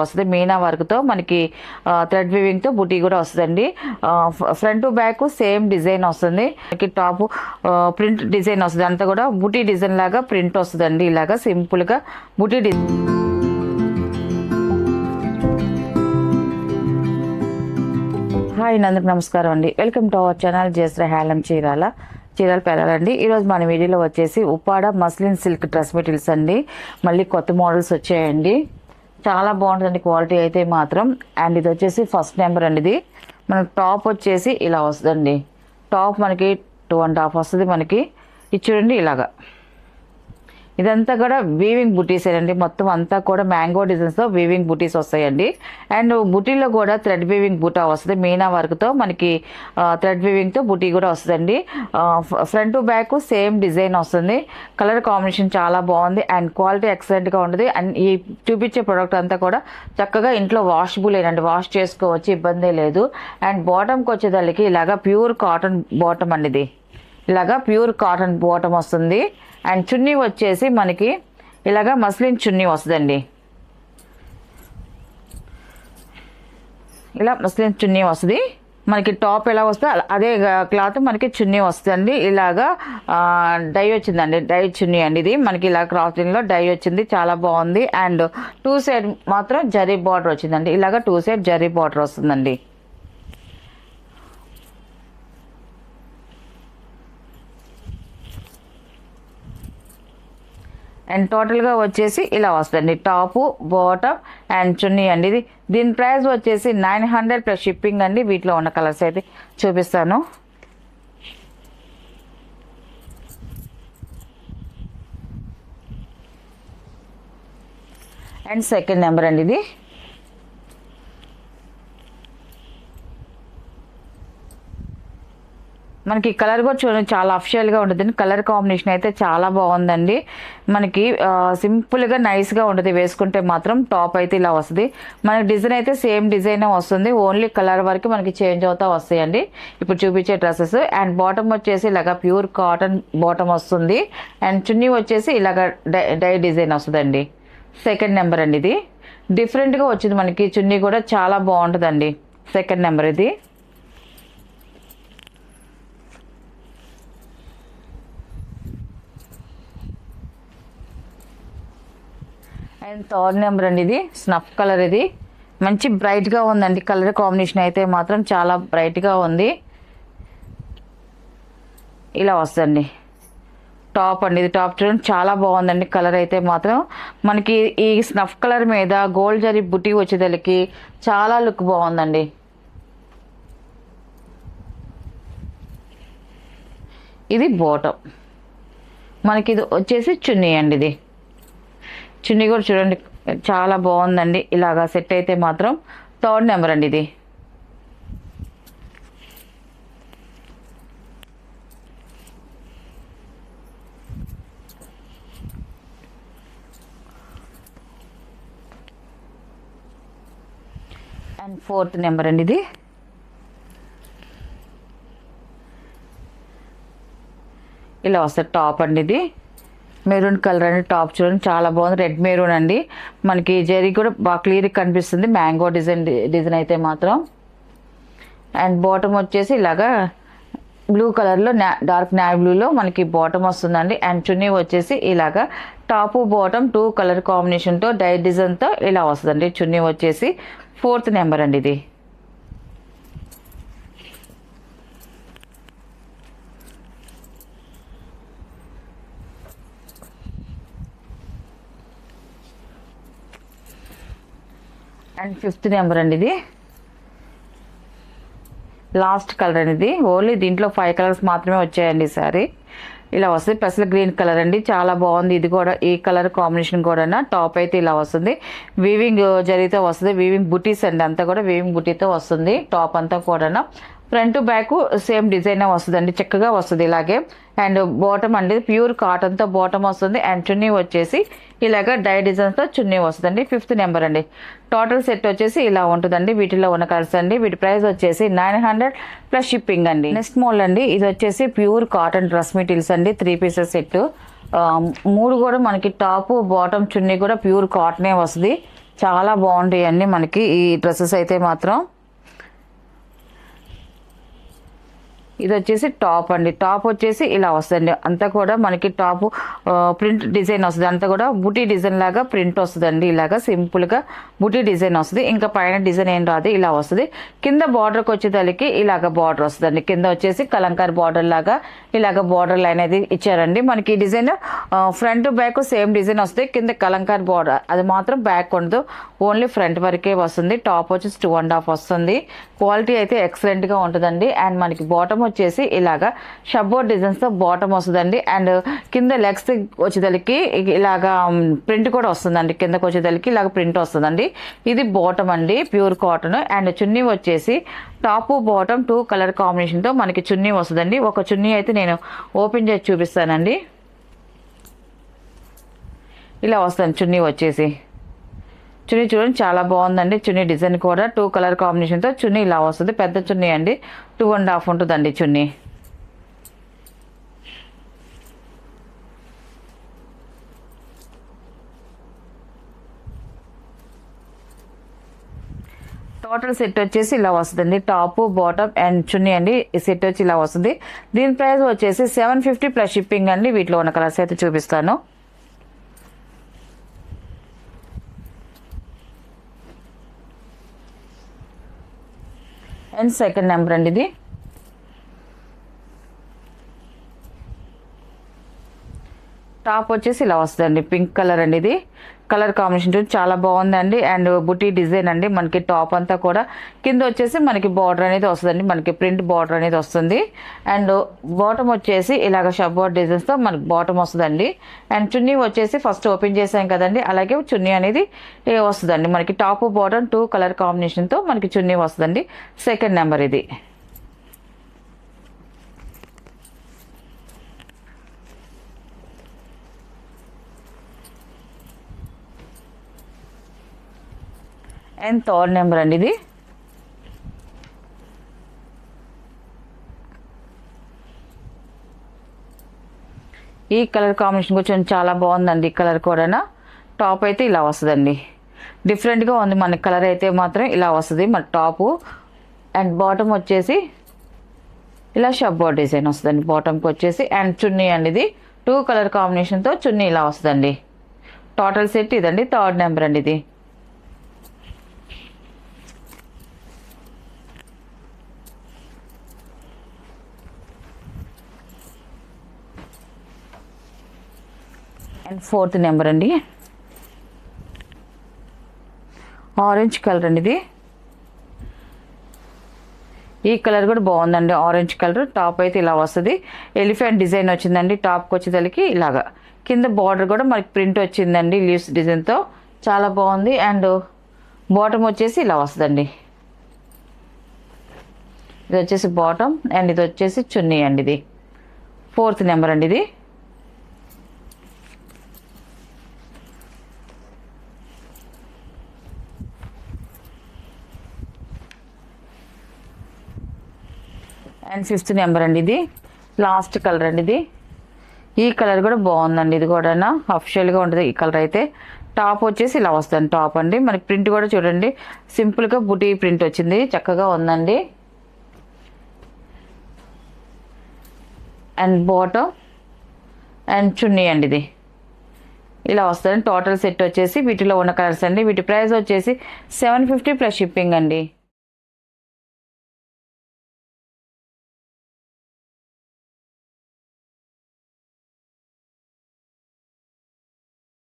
వస్తుంది. మీనా వర్క్ తో మనకి థ్రెడ్ వీవింగ్ తో బుటీ కూడా వస్తుందండి. Front to back same design వస్తుంది. మనకి టాప్ ప్రింట్ డిజైన్ వస్తుంది. అంతా కూడా బుటీ డిజైన్ లాగా ప్రింట్ వస్తుందండి. ఇలాగా సింపుల్ గా బుటీ డిజైన్. హాయ్ అందరికి నమస్కారం అండి. Welcome to our channel Jayashree handloom Chirala పెరాలండి. ఈరోజు మన వీడియోలో వచ్చేసి Uppada muslin silk dress materials అండి. మళ్ళీ కొత్త మోడల్స్ వచ్చాయండి. చాలా బాగుంటుందండి క్వాలిటీ అయితే మాత్రం. అండ్ ఇది వచ్చేసి ఫస్ట్ నెంబర్ అండి. ఇది మనకి టాప్ వచ్చేసి ఇలా వస్తుందండి. టాప్ మనకి 2.5 వస్తుంది. మనకి ఇది చూడండి ఇలాగా. ఇదంతా కూడా వీవింగ్ బుటీస్ అండి. మొత్తం అంతా కూడా మ్యాంగో డిజైన్స్తో వీవింగ్ బుటీస్ వస్తాయండి. అండ్ బుటీలో కూడా థ్రెడ్ వీవింగ్ బుటా వస్తుంది. మీనా వర్క్తో మనకి థ్రెడ్ వీవింగ్తో బుటీ కూడా వస్తుందండి. Front to back same design వస్తుంది. కలర్ కాంబినేషన్ చాలా బాగుంది. అండ్ క్వాలిటీ ఎక్సలెంట్గా ఉంటుంది. అండ్ ఈ చూపించే ప్రోడక్ట్ అంతా కూడా చక్కగా ఇంట్లో వాషబుల్ ఏనండి. వాష్ చేసుకోవచ్చు, ఇబ్బంది లేదు. అండ్ బాటమ్కి వచ్చేదానికి ఇలాగా ప్యూర్ కాటన్ బాటమ్ అండి. ఇది ఇలాగా ప్యూర్ కాటన్ బాటమ్ వస్తుంది. అండ్ చున్నీ వచ్చేసి మనకి ఇలాగా మస్లిన్ చున్నీ వస్తుందండి. ఇలా మస్లిన్ చున్నీ వస్తుంది. మనకి టాప్ ఎలా వస్తే అదే క్లాత్ మనకి చున్నీ వస్తుందండి. ఇలాగా డై వచ్చిందండి. డై చున్నీ అండి. ఇది మనకి ఇలా క్రాసింగ్ లో డై వచ్చింది. చాలా బాగుంది. అండ్ 2 సైడ్ మాత్రం జరీ బార్డర్ వచ్చిందండి. ఇలాగా 2 సైడ్ జరీ బార్డర్ వస్తుందండి. అండ్ టోటల్గా వచ్చేసి ఇలా వస్తుంది. టాపు బాటమ్ అండ్ చున్నీ అండి. ఇది దీని ప్రైస్ వచ్చేసి 900 ప్లస్ షిప్పింగ్ అండి. వీటిలో ఉన్న కలర్స్ అయితే చూపిస్తాను. అండ్ సెకండ్ నెంబర్ అండి. ఇది మనకి కలర్ కూడా చూడండి చాలా అఫిషియల్గా ఉంటుంది. కలర్ కాంబినేషన్ అయితే చాలా బాగుందండి. మనకి సింపుల్గా నైస్గా ఉంటుంది. వేసుకుంటే మాత్రం టాప్ అయితే ఇలా వస్తుంది. మనకి డిజైన్ అయితే సేమ్ డిజైన్ వస్తుంది. ఓన్లీ కలర్ వరకు మనకి చేంజ్ అవుతా వస్తాయండి ఇప్పుడు చూపించే డ్రెస్సెస్. అండ్ బాటమ్ వచ్చేసి ఇలాగా ప్యూర్ కాటన్ బాటమ్ వస్తుంది. అండ్ చున్నీ వచ్చేసి ఇలాగ డై డిజైన్ వస్తుందండి. సెకండ్ నెంబర్ అండి. ఇది డిఫరెంట్గా వచ్చింది. మనకి చున్నీ కూడా చాలా బాగుంటుందండి. సెకండ్ నెంబర్ ఇది. అండ్ థర్డ్ నెంబర్ అండి. ఇది స్నఫ్ కలర్. ఇది మంచి బ్రైట్గా ఉందండి. కలర్ కాంబినేషన్ అయితే మాత్రం చాలా బ్రైట్గా ఉంది. ఇలా వస్తుంది టాప్ అండి. ఇది టాప్ చూడండి చాలా బాగుందండి. కలర్ అయితే మాత్రం మనకి ఈ స్నఫ్ కలర్ మీద గోల్డ్ జరీ బుటీ వచ్చేదానికి చాలా లుక్ బాగుందండి. ఇది బాటమ్. మనకి ఇది వచ్చేసి చున్నీ అండి. ఇది చున్నీ కూడా చూడండి చాలా బాగుందండి. ఇలాగా సెట్ అయితే మాత్రం థర్డ్ నెంబర్ అండి. ఇది అండ్ ఫోర్త్ నెంబర్ అండి. ఇది ఇలా వస్తుంది టాప్ అండి. ఇది మెరూన్ కలర్ అండి. టాప్ చూడండి చాలా బాగుంది. రెడ్ మెరూన్ అండి. మనకి జరీ కూడా బాగా క్లియర్గా కనిపిస్తుంది. మ్యాంగో డిజైన్ అయితే మాత్రం. అండ్ బాటమ్ వచ్చేసి ఇలాగా బ్లూ కలర్లో డార్క్ నావీ బ్లూలో మనకి బాటమ్ వస్తుందండి. అండ్ చున్నీ వచ్చేసి ఇలాగా టాపు బాటమ్ 2 కలర్ కాంబినేషన్తో డై డిజైన్తో ఇలా వస్తుందండి. చున్నీ వచ్చేసి ఫోర్త్ నెంబర్ అండి. ఇది అండ్ ఫిఫ్త్ నెంబర్ అండి. ఇది లాస్ట్ కలర్ అనేది. ఓన్లీ దీంట్లో 5 కలర్స్ మాత్రమే వచ్చాయండి ఈసారి. ఇలా వస్తుంది. ప్లస్ గ్రీన్ కలర్ అండి. చాలా బాగుంది. ఇది కూడా ఈ కలర్ కాంబినేషన్ కూడా టాప్ అయితే ఇలా వస్తుంది. వీవింగ్ జరీతో వస్తుంది. వీవింగ్ బుటీస్ అండి. అంతా కూడా వీవింగ్ బుటీతో వస్తుంది టాప్ అంతా కూడా. ఫ్రంట్ బ్యాక్ సేమ్ డిజైన్ వస్తుందండి. చక్కగా వస్తుంది ఇలాగే. అండ్ బాటమ్ అండి ప్యూర్ కాటన్తో బాటమ్ వస్తుంది. అండ్ చున్నీ వచ్చేసి ఇలాగ డై డిజైన్స్తో చున్నీ వస్తుందండి. ఫిఫ్త్ నెంబర్ అండి. టోటల్ సెట్ వచ్చేసి ఇలా ఉంటుందండి. వీటిలో ఉన్న కలర్స్ అండి. వీటి ప్రైస్ వచ్చేసి 900 ప్లస్ షిప్పింగ్ అండి. నెక్స్ట్ మోడల్ అండి. ఇది వచ్చేసి ప్యూర్ కాటన్ డ్రెస్ మెటీరియల్స్ అండి. 3 పీసెస్ సెట్. 3 కూడా మనకి టాప్ బాటమ్ చున్నీ కూడా ప్యూర్ కాటనే వస్తుంది. చాలా బాగుంటాయి అండి మనకి ఈ డ్రెస్సెస్ అయితే మాత్రం. ఇది వచ్చేసి టాప్ అండి. టాప్ వచ్చేసి ఇలా వస్తుంది అంతా కూడా మనకి టాప్ ప్రింట్ డిజైన్ వస్తుంది. అంతా కూడా బుటీ డిజైన్ లాగా ప్రింట్ వస్తుందండి. ఇలాగా సింపుల్ గా బుటీ డిజైన్ వస్తుంది. ఇంకా పైన డిజైన్ ఏం రాదు, ఇలా వస్తుంది. కింద బార్డర్కి వచ్చేదానికి ఇలాగ బార్డర్ వస్తుందండి. కింద వచ్చేసి కలంకార్ బార్డర్ లాగా ఇలాగ బార్డర్ లైన్ అనేది ఇచ్చారండి. మనకి ఈ design front back same design వస్తుంది. కింద కలంకార్ బార్డర్ అది మాత్రం బ్యాక్ ఉండదు, ఓన్లీ ఫ్రంట్ వరకే వస్తుంది. టాప్ వచ్చేసి 2.5 వస్తుంది. క్వాలిటీ అయితే ఎక్సలెంట్ గా ఉంటుందండి. అండ్ మనకి బాటమ్ వచ్చేసి ఇలాగా షబ్బోర్డ్ డిజైన్స్ తో బాటమ్ వస్తుందండి. అండ్ కింద లెగ్స్ వచ్చేదలికి ఇలాగా ప్రింట్ కూడా వస్తుందండి. కిందకి వచ్చేదలికి ఇలాగ ప్రింట్ వస్తుందండి. ఇది బాటమ్ అండి, ప్యూర్ కాటన్. అండ్ చున్నీ వచ్చేసి టాప్ బాటమ్ 2 కలర్ కాంబినేషన్ తో మనకి చున్నీ వస్తుందండి. ఒక చున్నీ అయితే నేను ఓపెన్ చేసి చూపిస్తానండి. ఇలా వస్తుంది చున్నీ వచ్చేసి. చున్నీ చూడండి చాలా బాగుందండి. చున్నీ డిజైన్ కూడా 2 కలర్ కాంబినేషన్తో చున్నీ ఇలా వస్తుంది. పెద్ద చున్నీ అండి, 2.5 ఉంటుందండి చున్నీ. టోటల్ సెట్ వచ్చేసి ఇలా వస్తుందండి. టాప్ బాటమ్ అండ్ చున్నీ అండి. ఈ సెట్ వచ్చి ఇలా వస్తుంది. దీని ప్రైస్ వచ్చేసి 750 ప్లస్ షిప్పింగ్ అండి. వీటిలో ఉన్న కలర్స్ అయితే చూపిస్తాను. అండ్ సెకండ్ నెంబర్ అండి ఇది. టాప్ వచ్చేసి ఇలా వస్తుందండి, పింక్ కలర్ అండి. ఇది కలర్ కాంబినేషన్ చాలా బాగుందండి. అండ్ బుటీ డిజైన్ అండి. మనకి టాప్ అంతా కూడా కింద వచ్చేసి మనకి బార్డర్ అనేది వస్తుందండి. మనకి ప్రింట్ బార్డర్ అనేది వస్తుంది. అండ్ బాటమ్ వచ్చేసి ఇలాగ షబ్బోర్డ్ డిజైన్స్ తో మనకి బాటమ్ వస్తుందండి. అండ్ చున్నీ వచ్చేసి ఫస్ట్ ఓపెన్ చేసాం కదండి, అలాగే చున్నీ అనేది వస్తుందండి. మనకి టాప్ బాటమ్ 2 కలర్ కాంబినేషన్ తో మనకి చున్నీ వస్తుందండి. సెకండ్ నెంబర్ ఇది. అండ్ థర్డ్ నెంబర్ అండి ఇది. ఈ కలర్ కాంబినేషన్ కొంచెం చాలా బాగుందండి. ఈ కలర్ కూడా టాప్ అయితే ఇలా వస్తుందండి. డిఫరెంట్గా ఉంది మన కలర్ అయితే మాత్రం ఇలా వస్తుంది మన టాపు. అండ్ బాటమ్ వచ్చేసి ఇలా షబ్బోర్డ్ డిజైన్ వస్తుందండి బాటమ్కి వచ్చేసి. అండ్ చున్నీ అండి ఇది 2 కలర్ కాంబినేషన్తో చున్నీ ఇలా వస్తుందండి. టోటల్ సెట్ ఇదండి. థర్డ్ నెంబర్ అండి ఇది. అండ్ ఫోర్త్ నెంబర్ అండి. ఆరెంజ్ కలర్ అండి ఇది. ఈ కలర్ కూడా బాగుందండి, ఆరెంజ్ కలర్. టాప్ అయితే ఇలా వస్తుంది. ఎలిఫెంట్ డిజైన్ వచ్చిందండి టాప్కి వచ్చేసరికి. ఇలాగా కింద బార్డర్ కూడా మనకి ప్రింట్ వచ్చిందండి లీవ్స్ డిజైన్తో, చాలా బాగుంది. అండ్ బాటమ్ వచ్చేసి ఇలా వస్తుందండి. ఇది వచ్చేసి బాటమ్ అండ్ ఇది వచ్చేసి చున్నీ అండి. ఇది ఫోర్త్ నెంబర్ అండి ఇది. అండ్ ఫిఫ్త్ నెంబర్ అండి ఇది. లాస్ట్ కలర్ అండి ఇది. ఈ కలర్ కూడా బాగుందండి. ఇది కూడా అఫిషియల్గా ఉంటుంది ఈ కలర్ అయితే. టాప్ వచ్చేసి ఇలా వస్తుంది టాప్ అండి. మనకి ప్రింట్ కూడా చూడండి సింపుల్గా బుటీ ప్రింట్ వచ్చింది, చక్కగా ఉందండి. అండ్ బాటమ్ అండ్ చున్నీ అండి ఇది ఇలా వస్తుంది. టోటల్ సెట్ వచ్చేసి వీటిలో ఉన్న కలర్స్ అండి. వీటి ప్రైస్ వచ్చేసి 750 ప్లస్ షిప్పింగ్ అండి.